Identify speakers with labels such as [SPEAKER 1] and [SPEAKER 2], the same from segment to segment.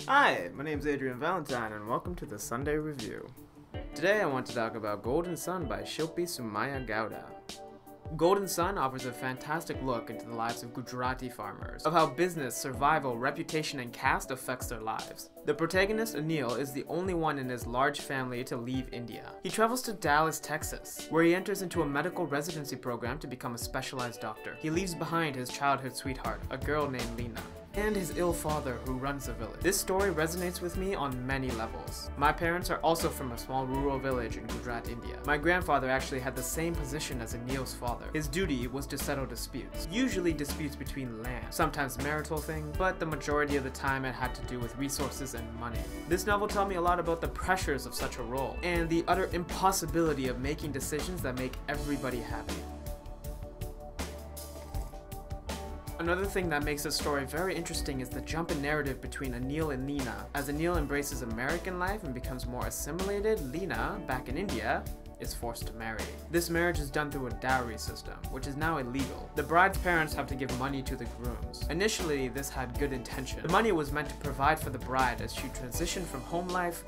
[SPEAKER 1] Hi, my name's Adrian Valentine and welcome to the Sunday Review. Today I want to talk about Golden Sun by Shilpi Somaya Gowda. Golden Sun offers a fantastic look into the lives of Gujarati farmers, of how business, survival, reputation, and caste affects their lives. The protagonist, Anil, is the only one in his large family to leave India. He travels to Dallas, Texas, where he enters into a medical residency program to become a specialized doctor. He leaves behind his childhood sweetheart, a girl named Lena, and his ill father who runs the village. This story resonates with me on many levels. My parents are also from a small rural village in Gujarat, India. My grandfather actually had the same position as Anil's father. His duty was to settle disputes, usually disputes between land, sometimes marital things, but the majority of the time it had to do with resources and money. This novel taught me a lot about the pressures of such a role, and the utter impossibility of making decisions that make everybody happy. Another thing that makes this story very interesting is the jump in narrative between Anil and Lena. As Anil embraces American life and becomes more assimilated, Lena, back in India, is forced to marry. This marriage is done through a dowry system, which is now illegal. The bride's parents have to give money to the grooms. Initially, this had good intention. The money was meant to provide for the bride as she transitioned from home life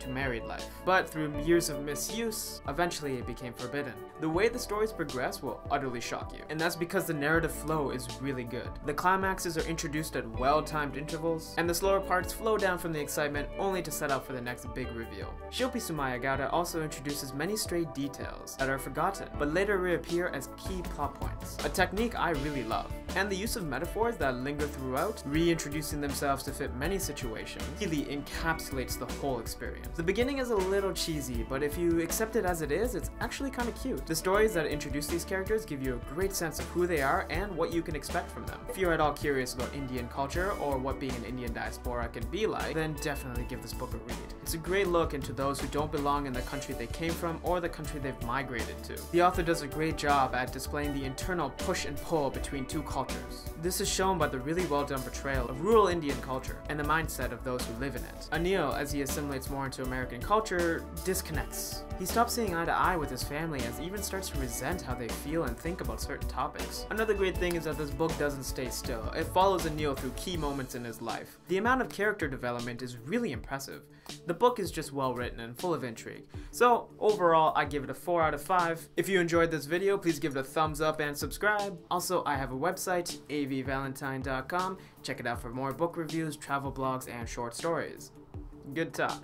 [SPEAKER 1] to married life. But through years of misuse, eventually it became forbidden. The way the stories progress will utterly shock you, and that's because the narrative flow is really good. The climaxes are introduced at well-timed intervals, and the slower parts flow down from the excitement only to set up for the next big reveal. Shilpi Somaya Gowda also introduces many stray details that are forgotten, but later reappear as key plot points, a technique I really love. And the use of metaphors that linger throughout, reintroducing themselves to fit many situations, really encapsulates the whole experience. The beginning is a little cheesy, but if you accept it as it is, it's actually kind of cute. The stories that introduce these characters give you a great sense of who they are and what you can expect from them. If you're at all curious about Indian culture or what being an Indian diaspora can be like, then definitely give this book a read. It's a great look into those who don't belong in the country they came from or the country they've migrated to. The author does a great job at displaying the internal push and pull between two cultures. This is shown by the really well done portrayal of rural Indian culture and the mindset of those who live in it. Anil, as he assimilates more into American culture, disconnects. He stops seeing eye to eye with his family and even starts to resent how they feel and think about certain topics. Another great thing is that this book doesn't stay still. It follows Anil through key moments in his life. The amount of character development is really impressive. The book is just well written and full of intrigue. So overall, I give it a 4 out of 5. If you enjoyed this video, please give it a thumbs up and subscribe. Also, I have a website, avvalentine.com. Check it out for more book reviews, travel blogs, and short stories. Good talk.